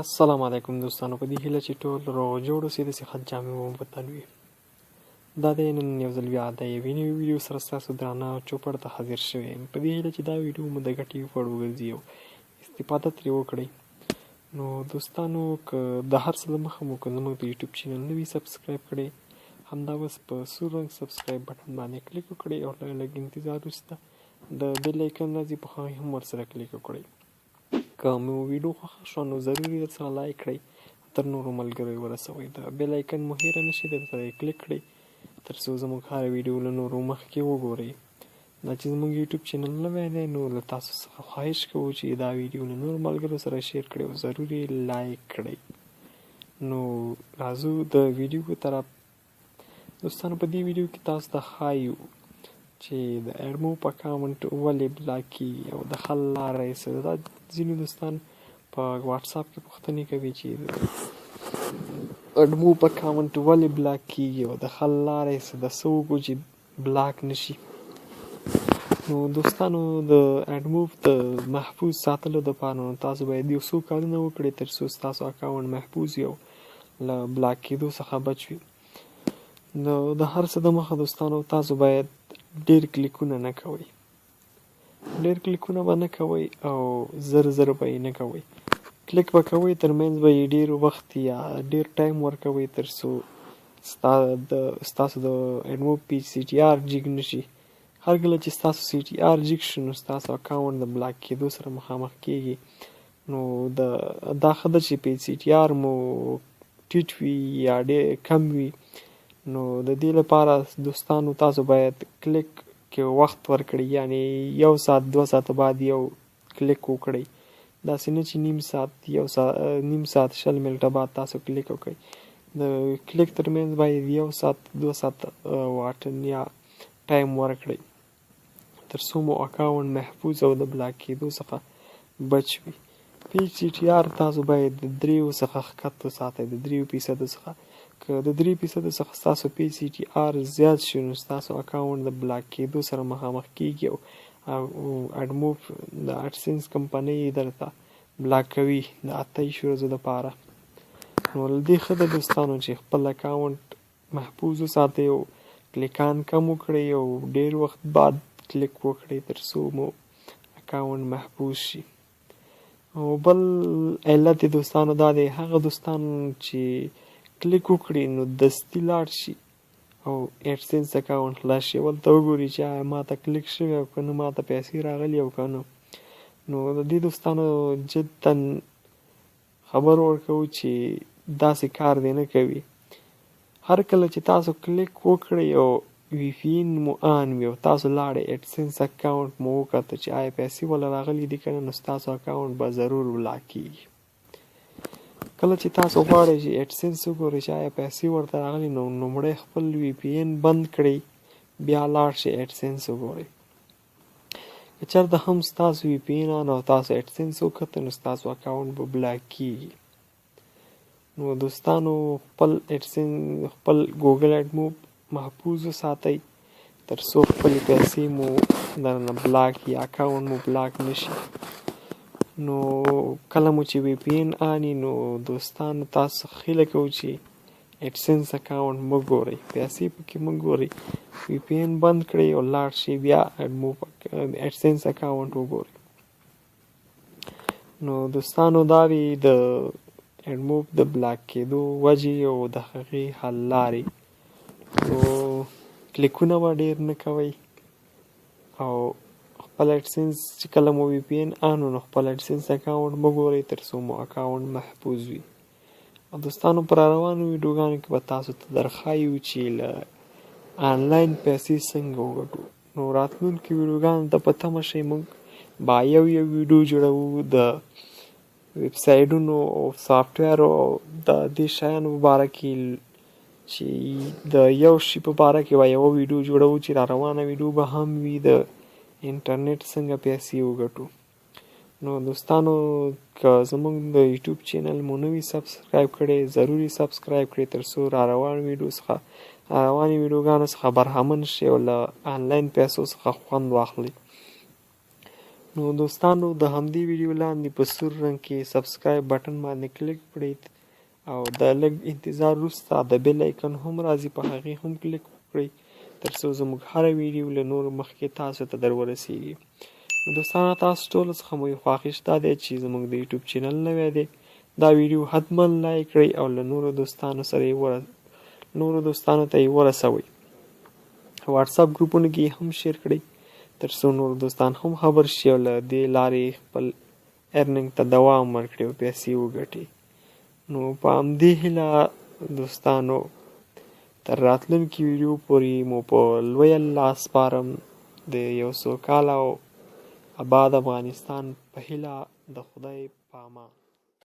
السلام علیکم دوستانو، په دې هیله چې ټول روغ جوړ اوسئ، داسې ښه جامې مو په تن وي. دا دی نن یو ځل بیا د یوې نوې ویډیو سره ستاسو درانه چوپړ ته حاضر شوی یم. په دې هیله چې دا ویډیو مو د ګټې وړ وګرځي او استفاده ترې وکړئ. نو دوستانو، که د هر څه دمخه مو که زموږ د یوټیوب چینل نه وي سبسکرایب کړی، همدا اوس په سور رنګ سبسکرایب بټن باندې کلیک وکړئ او لږ انتظار وروسته د بیل ایکن راځي، په هغه هم ورسره کلیک وکړئ. که مو ویډیو خوښه شوه نو ضروري درسره لایک کړئ، تر نورو ملګریو ورسوئ. د بیل ایکن مو هېره نه شي، درسره یې کلیک کړئ تر څو زموږ هره ویډیو له نورو مخکې وګورئ. دا چې زموږ یوټیوب چینل نوی دی نو له تاسو څخه خواهش کوو چې دا ویډیو له نورو ملګرو سره شیر کړئ او ضروري لایک کړئ. نو راځو د ویډیو په طرف. دوستانو، په دې ویډیو کې تاسو ته ښایو چې د اډموب اکونټ ولې بلاک کېږي او د حل لاره یې څه ده. دا ځینې دوستان په واتساپ کې پوښتنې کوي چې اډموب اکونټ ولې بلاک کېږي او د حل لاره یې څه ده، څه وکړو چې بلاک نشي. نو دوستانو، د اډموب د محفوظ ساتلو دپاره نو تاسو باید یو څو کارونه وکړئ تر څو ستاسو اکونټ محفوظ وي او له بلاک کېدو څخه بچ وي. نو د هر څه دمخه دوستانو، تاسو باید ډېر کلیکونه نه کوئ. ډېر کلیکونه به نه کوئ او زر به یې نه کوئ. کلیک به کوئ، ترمنځ به یې ډېر وخت یا ډېر ټایم ورکوئ تر څو ستاسو د اډموب پیج سی ټي آر جیګ نشي. هر کله چې ستاسو سی ټي آر جیګ شي نو ستاسو اکونټ د بلاک کېدو سره مخامخ کېږي. نو دا ښه ده چې پیج سی ټي آر مو ټیټ وي یا ډېر کم وي. نو د دې لپاره دوستانو تاسو باید کلیک کې وخت ورکړئ، یعنی 1 ساعت 2 ساعته بعد یو کلیک وکړئ. داسې نه چې نیم ساعت 20 منټه بعد تاسو کلیک وکړئ. د کلیک ترمنځ باید 1 ساعت 2 ساعت واټن یا ټایم ورکړئ تر څو مو اکونټ محفوظ او د بلاک کېدو څخه بچ وي. پیج سی ټي آر تاسو باید د 3 څخه ښکته ساتئ، د 3% څخه. که د 3% څخه ستاسو پیج سی ټي آر زیات شي نو ستاسو اکونټ د بلاک کېدو سره مخامخ کېږي او اډموب د اډسنس کمپنۍ درته بلاک کوي د 28 ورځو لپاره. نو له دې ښه ده دوستانو چې خپل اکونټ محفوظ وساتئ او کلیکان کم وکړئ او ډېر وخت بعد کلیک وکړئ تر څو مو اکونټ محفوظ شي. او بل علت دوستانو دا دی، هغه دوستان چې کلیک وکړي نو دستي لاړ شي او اډسنس اکونټ خلاص شي، ولته وګوري چې آیا ما ته کلیک شوی او که نه، ما ته پیسې راغلي او که نه. نو د دې دوستانو جدا خبر ورکوو چې داسې کار دی نه کوي. هر کله چې تاسو کلیک وکړئ او وی پی این مو آن وي او تاسو لاړئ اډسنس اکونټ مو وکته چې آیا پیسې ولا راغلي دي که نه، نو ستاسو اکونټ به ضرور بلاک کېږي. کله چې تاسو غواړئ چې اډسنس وګورئ چې آیا پیسې ورته راغلي، نو لومړی خپل وی پی این بند کړئ، بیا لاړ شئ اډسنس وګورئ. که چېرته هم ستاسو وی پی این آن او تاسو اډسنس وکته نو ستاسو اکونټ به بلاک کېږي. نو دوستانو، خپل ګوګل اډموب محفوظ وساتئ تر څو خپلې پیسې مو درنه بلاک یا اکونټ مو بلاک نشي. نو کله مو چې وی پی این آني نو دوستانو تاسو هیله کوو چې اډسنس اکونټ مه ګورئ، پیسې پکې مه ګورئ. وی پی این بند کړئ او لاړ شئ بیا اډسنس اکونټ وګورئ. نو دوستانو، دا وی د اډموب د بلاک کېدو وجې او د هغې حل لارې. نو کلیکونه به ډېر نه کوئ او خپل اډسنس چې کله مو وی پی این آن نو خپل اډسنس اکونټ مه ګورئ تر څو مو اکونټ محفوظ وي. او دوستانو، پر روانو ویډیوګانو کې به تاسو ته درښایو چې له آنلاین پیسې څنګه وګټو. نو راتلونکي ویډیوګانو ته په تمه شئ. موږ به یو ویډیو جوړوو د ویب سایټونو او سافټویرو او د دې شیانو په باره کې، چې د یو شي په باره کې به یوه ویډیو جوړوو چې را روانه ویډیو به هم وي د انټرنیټ څنګه پیسې وګټو. نو دوستانو، که زموږ د یوټیوب چینل مو نه وي سبسکرایب کړی، ضروري سبسکرایب کړئ تر څو را روانې ویډیوګانو څخه برخمن شئ او له آنلاین پیسو څخه خوند واخلئ. نو دوستانو د همدې ویډیو لاندې په سور رنګ کې سبسکرایب بټن باندې کلیک کړئ او د لږ انتظار وروسته د بیل آیکن هم راځي په هغې هم کلیک وکړئ تر څو زموږ هره ویډیو له نورو مخکې تاسو ته در ورسیږي. نو دوستانو تاسو ټولو څخه مو یو خواهش دا دی چې زموږ د یوټیوب چینل نوی دی دا ویډیو حتما لایک کړئ او له نورو دوستانو ته یې ورسوئ. واتساپ ګروپونو کې هم شیر کړئ تر څو نور دوستان هم خبر شي او له دې لارې خپل ارننګ ته دوام ورکړي او پیسې وګټي. نو په همدې هیله دوستانو تر راتلونکي ویډیو پورې مو په لوی الله سپارم د یو سوکاله او آباد افغانستان په هیله د خدای په امان.